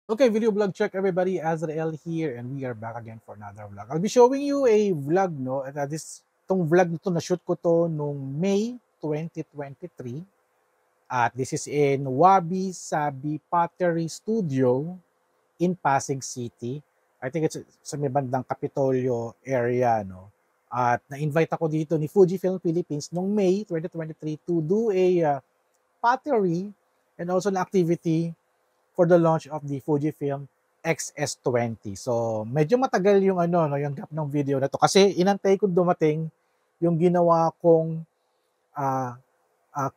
Okay, video vlog check everybody. Azrael here and we are back again for another vlog. I'll be showing you a vlog, no? Tong vlog na to, na-shoot ko to nung May 2023. At this is in Wabi Sabi Pottery Studio in Pasig City. I think it's sa may bandang Kapitolyo area, no? At na-invite ako dito ni Fujifilm Philippines nung May 2023 to do a pottery and also an activity for the launch of the Fujifilm XS20. So, medyo matagal yung yung gap ng video na to kasi inantay ko dumating yung ginawa kong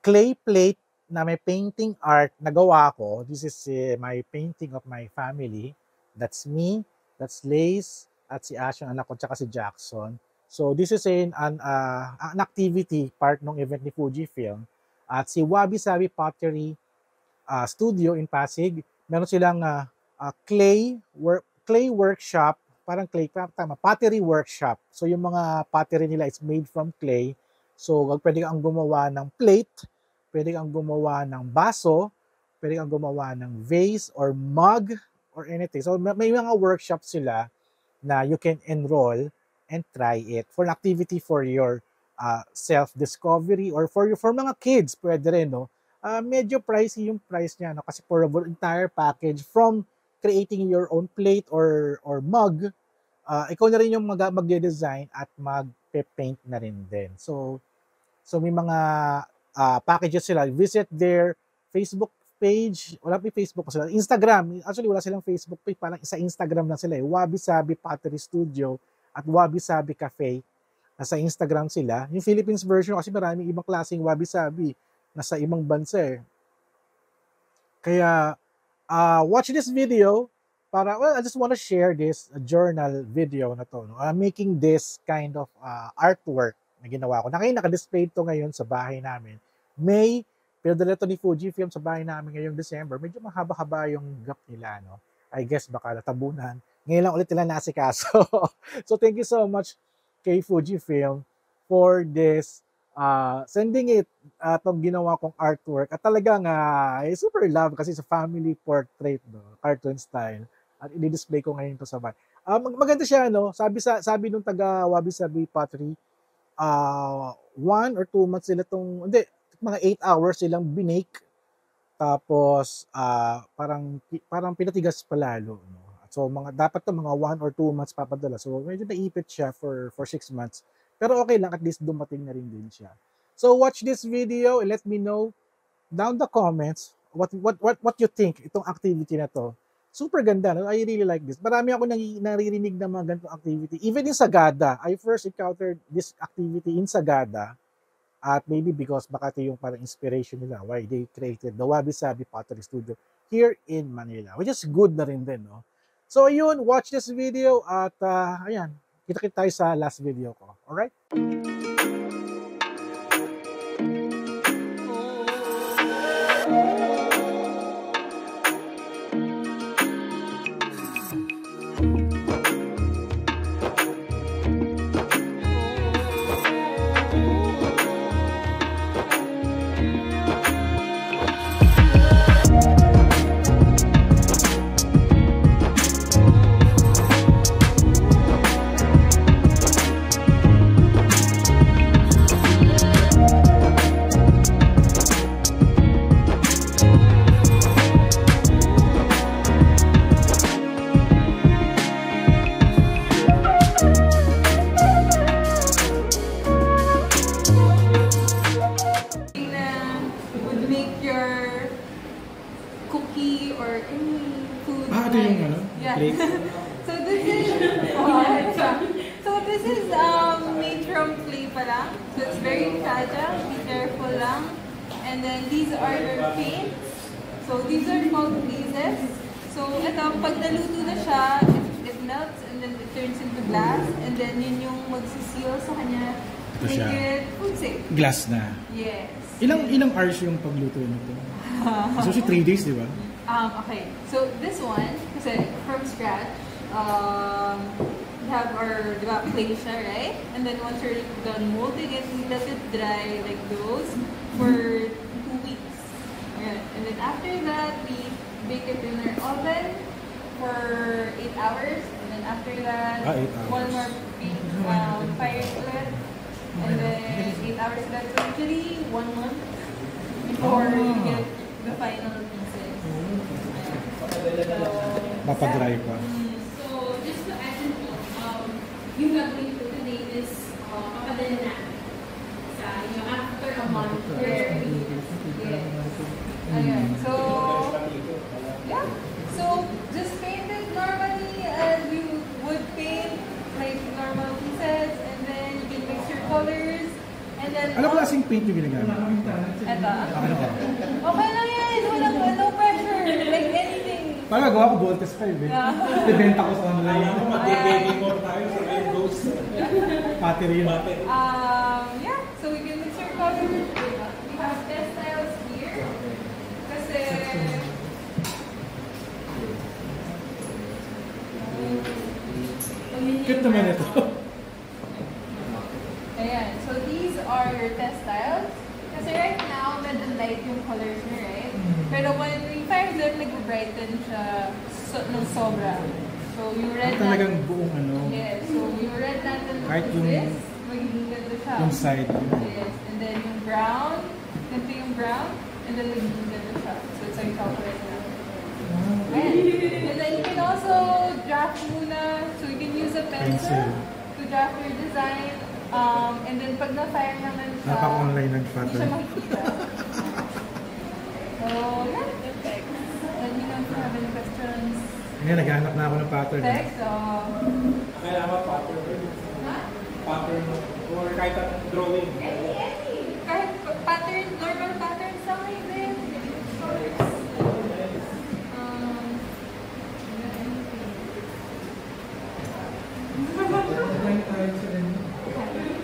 clay plate na may painting art na gawa ko. This is my painting of my family. That's me, that's Lace, at si Ash, yung anak ko, tsaka si Jackson. So, this is an activity part ng event ni Fujifilm. At si Wabi Sabi Pottery Studio in Pasig, meron silang clay workshop, pottery workshop. So yung mga pottery nila is made from clay. So pwede kang gumawa ng plate, pwede kang gumawa ng baso, pwede kang gumawa ng vase or mug or anything. So may mga workshops sila na you can enroll and try it for an activity for your self-discovery or for mga kids, pwede rin, no? Medyo pricey yung price niya, no? Kasi for the entire package from creating your own plate or mug, ikaw na rin yung mag-design at mag-paint na rin din. So may mga packages sila. Visit their Facebook page. Wala pa Facebook pa sila. Instagram. Actually, wala silang Facebook page. Parang sa Instagram lang sila. Wabi Sabi Pottery Studio at Wabi Sabi Cafe. Nasa Instagram sila. Yung Philippines version kasi maraming ibang klaseng Wabi Sabi nasa ibang bansa eh. Kaya, watch this video para, I just want to share this journal video na to. No? Making this kind of artwork na ginawa ko. Naka-display to ngayon sa bahay namin. May, pinadala to ni Fujifilm sa bahay namin ngayong December. Medyo mahaba-haba yung gap nila. No? I guess baka natabunan. Ngayon lang ulit nila nasikaso. So thank you so much kay Fujifilm for this sending it itong ginawa kong artwork at talagang I super love kasi sa family portrait, no, cartoon style, at i-display ko ngayon to sa bahay. Maganda siya, no? Sabi nung taga Wabi Sabi Pottery, 1 or 2 months sila hindi, mga 8 hours silang binake, tapos parang pinatigas palalo, no? So dapat to mga 1 or 2 months papadala. So medyo naipit siya for 6 months. Pero okay lang, at least dumating na rin din siya. So watch this video and let me know down the comments what you think itong activity na to. Super ganda, no? I really like this. Marami ako naririnig na mga ganitong activity. Even in Sagada, I first encountered this activity in Sagada. At maybe because baka ito yung parang inspiration nila why they created the Wabi Sabi Pottery Studio here in Manila. Which is good na rin din, no? So ayun, watch this video at ayan, kita-kita tayo sa last video ko. Alright? Cookie or any food. Ito yung yeah. plate. So this is made from clay pala. So it's very fragile. Be careful lang. And then these are your paints. So these are called glazes. So ito, pag naluto na siya, it melts and then it turns into glass. And then yun yung magsiseal sa kanya. Make it food safe. Glass na. Yes. Ilang hours yung pagluto nito? So 3 days, di ba? Okay, so this one, kasi from scratch, we have our clay siya, right? And then once we're done molding it, we let it dry like those for 2 weeks. And then after that, we bake it in our oven for 8 hours, and then after that, 8 hours. one more paint fire ulit, and then 8 hours ulit. So usually 1 month before you get the final pieces. Papadry pa. So, just to add to yung gagawin ko today is papadala natin sa inyo after a month where Yes. Ayan. So, yeah. So, just paint it normally as you would paint like normal pieces, and then you can mix your colors, and then Ano klaseng paint yung ginagamit? Eto. Ano ba? Okay lang yan. Walang no pressure. Like anything. Parang gawa ko Voltes 5 eh. Yeah. Ibenta ko sa online. Mag-baby more tayo sa Windows. Battery yun. Yeah. So we can mix your colors. We have test styles here. Kasi Cute naman ito. ayan. So these are your test styles. Kasi right now, medyo light yung colors niya, right? Pero when we fire them, nag-brighten siya ng sobra. So yung red Talagang buong ano. yes. So yung red natin Kahit is yung- this. Magiging ganda siya. Yung side. Yes. And then yung brown. Ganito yung brown. And then magiging ganda siya. So it's like chocolate na. Ayan. And then you can also draft muna. So you can use a pencil to draft your design. And then pag na-fire naman siya, Napaka-online ng hindi siya pattern. makikita. So, yeah. Let me know if you have any questions. Ngayon, naghahanap na ako ng pattern. Text, Kailangan pattern. Pattern. Or kahit anong drawing. any. Kahit pattern, normal patterns lang kayo din.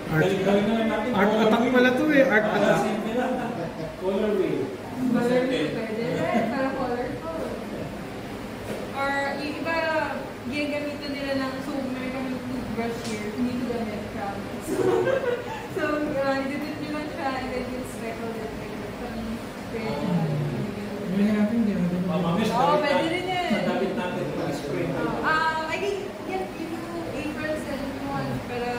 Art, Gawin na lang natin. art attack pala to eh. Art attack. Simple lang. Color wheel. Color pwede rin, para colorful. Or yung iba, gagamitan nila ng, so meron kami toothbrush here, hindi ko gamit promise. So, didit nyo lang siya, and then you speckle it like some spray na. Mamamis, Oo, pwede rin yan. Nadabit natin. Spray. I can get you aprons and ones, pero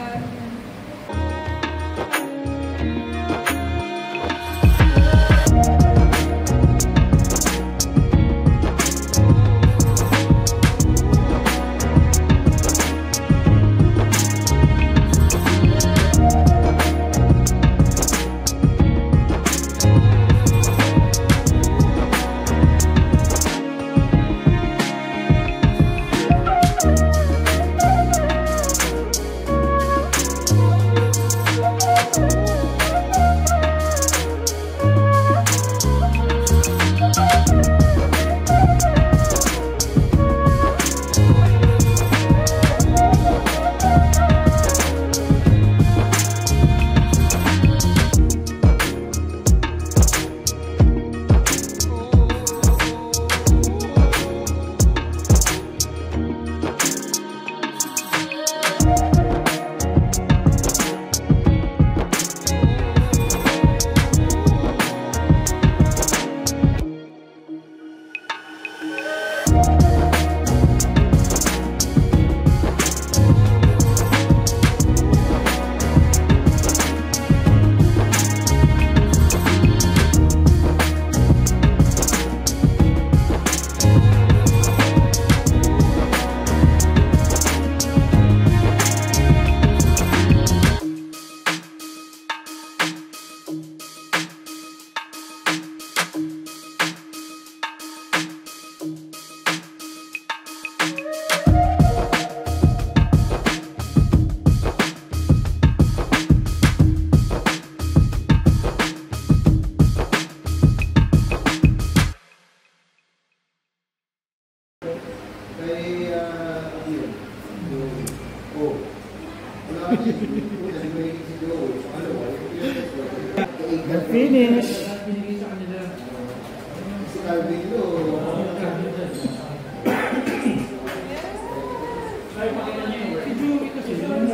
Finish.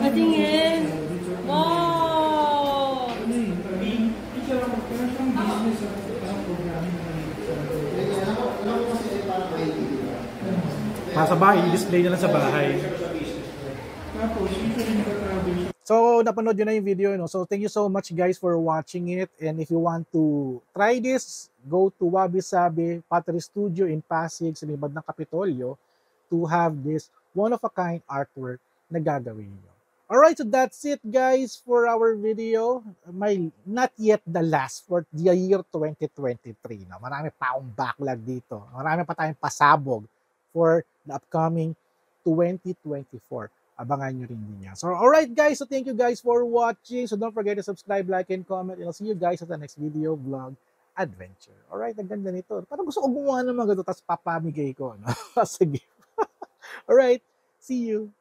patingin. Wow! Nasa bahay, display na lang sa bahay. Tapos, usually nagka-travel siya. So, napanood yun na yung video, no? So, thank you so much guys for watching it. And if you want to try this, go to Wabi Sabi Pottery Studio in Pasig, sa libad ng Kapitolyo, to have this one-of-a-kind artwork na gagawin nyo. Alright, so that's it guys for our video. May not yet the last for the year 2023. No? Marami pa akong backlog dito. Marami pa tayong pasabog for the upcoming 2024. Abangan nyo rin din yan. So, alright guys, so thank you guys for watching. So, don't forget to subscribe, like, and comment. And I'll see you guys at the next video, vlog, adventure. Alright, ang ganda nito. Parang gusto ko gumawa ng mga ganito, tapos papamigay ko. No? Sige. Alright, see you.